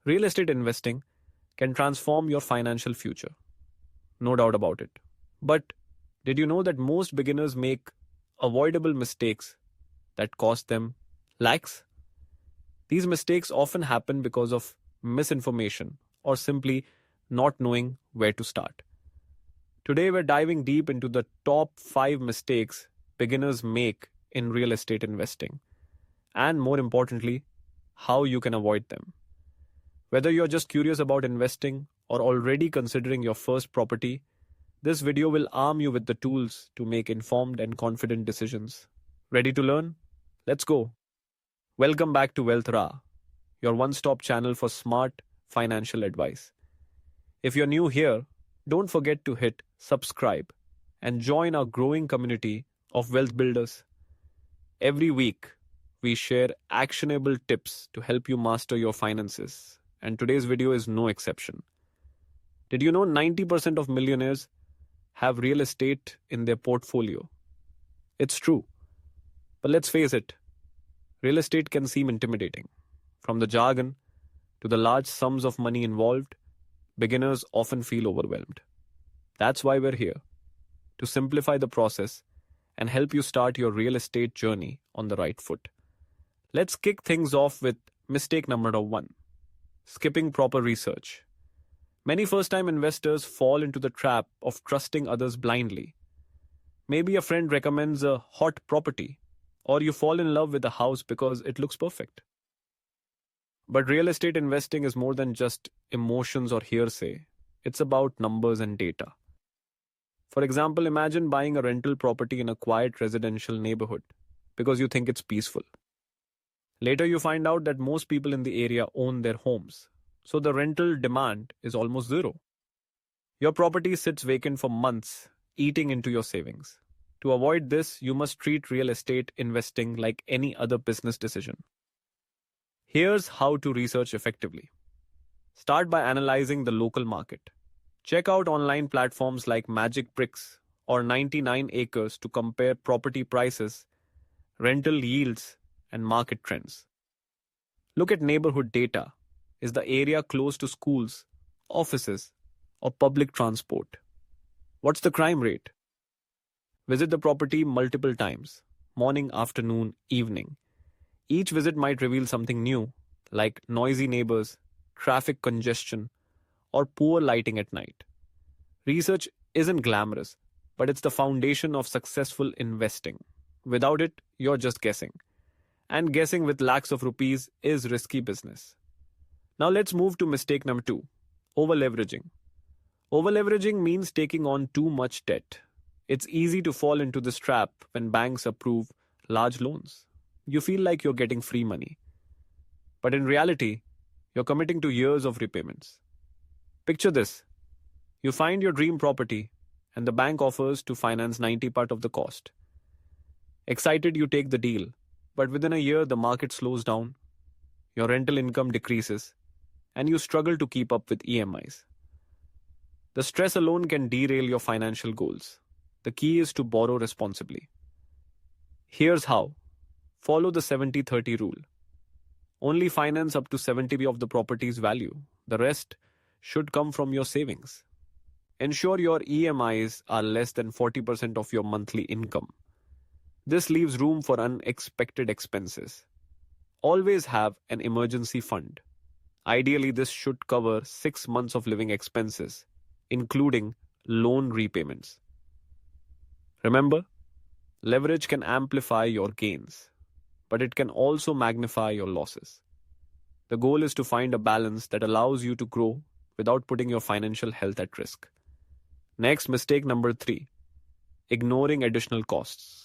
Real estate investing can transform your financial future, no doubt about it. But did you know that most beginners make avoidable mistakes that cost them lakhs? These mistakes often happen because of misinformation or simply not knowing where to start. Today, we're diving deep into the top 5 mistakes beginners make in real estate investing, and more importantly, how you can avoid them. Whether you're just curious about investing or already considering your first property, this video will arm you with the tools to make informed and confident decisions. Ready to learn? Let's go. Welcome back to Wealth Ra, your one stop channel for smart financial advice. If you're new here, don't forget to hit subscribe and join our growing community of wealth builders. Every week, we share actionable tips to help you master your finances, and today's video is no exception. Did you know 90% of millionaires have real estate in their portfolio? It's true. But let's face it, real estate can seem intimidating. From the jargon to the large sums of money involved, beginners often feel overwhelmed. That's why we're here, to simplify the process and help you start your real estate journey on the right foot. Let's kick things off with mistake number 1, skipping proper research. Many first-time investors fall into the trap of trusting others blindly. Maybe a friend recommends a hot property, or you fall in love with a house because it looks perfect. But real estate investing is more than just emotions or hearsay. It's about numbers and data. For example, imagine buying a rental property in a quiet residential neighborhood because you think it's peaceful. Later, you find out that most people in the area own their homes, so the rental demand is almost zero. Your property sits vacant for months, eating into your savings. To avoid this, you must treat real estate investing like any other business decision. Here's how to research effectively. Start by analyzing the local market. Check out online platforms like Magic Bricks or 99 Acres to compare property prices, rental yields, and market trends. Look at neighborhood data. Is the area close to schools, offices, or public transport? What's the crime rate? Visit the property multiple times, morning, afternoon, evening. Each visit might reveal something new, like noisy neighbors, traffic congestion, or poor lighting at night. Research isn't glamorous, but it's the foundation of successful investing. Without it, you're just guessing. And guessing with lakhs of rupees is risky business. Now let's move to mistake number 2, over-leveraging. Over-leveraging means taking on too much debt. It's easy to fall into this trap when banks approve large loans. You feel like you're getting free money. But in reality, you're committing to years of repayments. Picture this. You find your dream property and the bank offers to finance 90% of the cost. Excited, you take the deal, but within a year the market slows down, your rental income decreases, and you struggle to keep up with EMIs. The stress alone can derail your financial goals. The key is to borrow responsibly. Here's how. Follow the 70-30 rule. Only finance up to 70% of the property's value. The rest should come from your savings. Ensure your EMIs are less than 40% of your monthly income. This leaves room for unexpected expenses. Always have an emergency fund. Ideally, this should cover 6 months of living expenses, including loan repayments. Remember, leverage can amplify your gains, but it can also magnify your losses. The goal is to find a balance that allows you to grow without putting your financial health at risk. Next, mistake number 3, ignoring additional costs.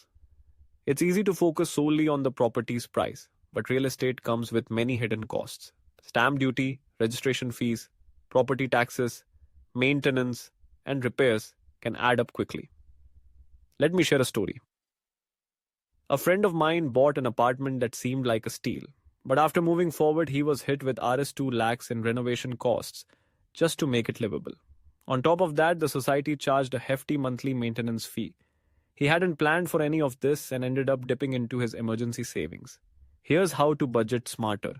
It's easy to focus solely on the property's price, but real estate comes with many hidden costs. Stamp duty, registration fees, property taxes, maintenance, and repairs can add up quickly. Let me share a story. A friend of mine bought an apartment that seemed like a steal, but after moving forward, he was hit with Rs 2 lakhs in renovation costs just to make it livable. On top of that, the society charged a hefty monthly maintenance fee. He hadn't planned for any of this and ended up dipping into his emergency savings. Here's how to budget smarter.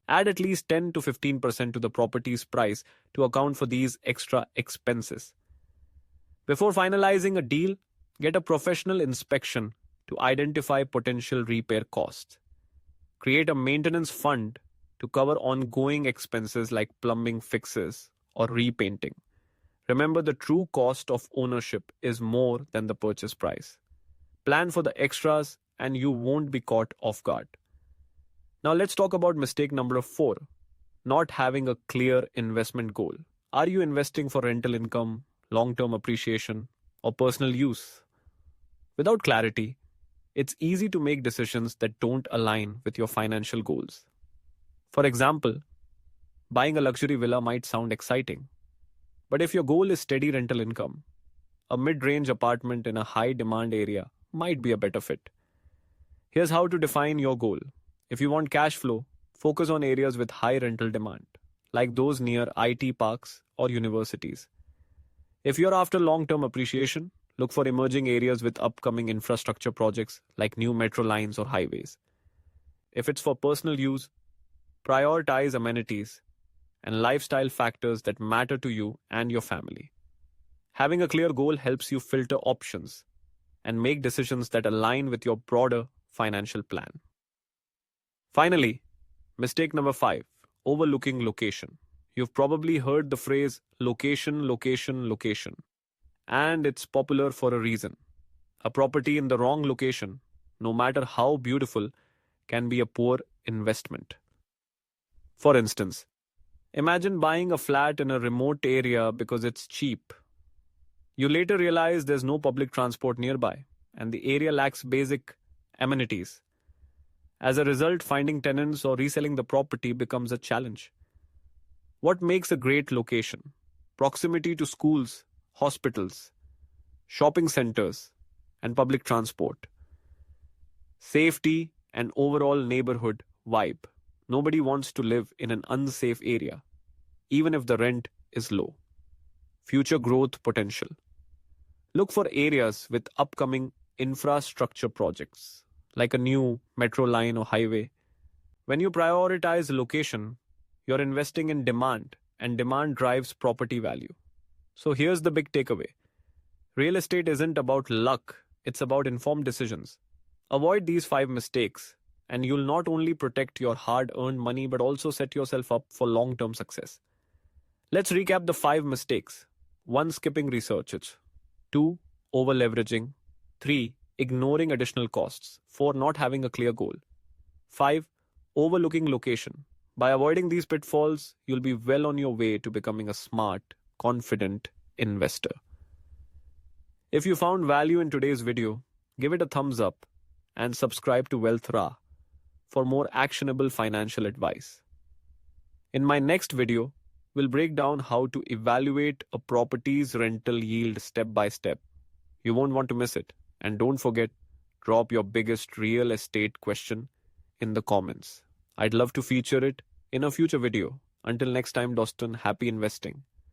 Add at least 10 to 15% to the property's price to account for these extra expenses. Before finalizing a deal, get a professional inspection to identify potential repair costs. Create a maintenance fund to cover ongoing expenses like plumbing fixes or repainting. Remember, the true cost of ownership is more than the purchase price. Plan for the extras and you won't be caught off guard. Now let's talk about mistake number 4, not having a clear investment goal. Are you investing for rental income, long-term appreciation, or personal use? Without clarity, it's easy to make decisions that don't align with your financial goals. For example, buying a luxury villa might sound exciting, but if your goal is steady rental income, a mid-range apartment in a high-demand area might be a better fit. Here's how to define your goal. If you want cash flow, focus on areas with high rental demand, like those near IT parks or universities. If you're after long-term appreciation, look for emerging areas with upcoming infrastructure projects like new metro lines or highways. If it's for personal use, prioritize amenities and lifestyle factors that matter to you and your family. Having a clear goal helps you filter options and make decisions that align with your broader financial plan. Finally, mistake number 5, overlooking location. You've probably heard the phrase location, location, location, and it's popular for a reason. A property in the wrong location, no matter how beautiful, can be a poor investment. For instance, imagine buying a flat in a remote area because it's cheap. You later realize there's no public transport nearby, and the area lacks basic amenities. As a result, finding tenants or reselling the property becomes a challenge. What makes a great location? Proximity to schools, hospitals, shopping centers, and public transport. Safety and overall neighborhood vibe. Nobody wants to live in an unsafe area, even if the rent is low. Future growth potential. Look for areas with upcoming infrastructure projects, like a new metro line or highway. When you prioritize location, you're investing in demand, and demand drives property value. So here's the big takeaway. Real estate isn't about luck, it's about informed decisions. Avoid these 5 mistakes, and you'll not only protect your hard-earned money but also set yourself up for long-term success. Let's recap the 5 mistakes. 1. Skipping research. 2. Over-leveraging. 3. Ignoring additional costs. 4. Not having a clear goal. 5. Overlooking location. By avoiding these pitfalls, you'll be well on your way to becoming a smart, confident investor. If you found value in today's video, give it a thumbs up and subscribe to Wealth Ra for more actionable financial advice. In my next video, we'll break down how to evaluate a property's rental yield step by step. You won't want to miss it. And don't forget, drop your biggest real estate question in the comments. I'd love to feature it in a future video. Until next time, Doston, happy investing.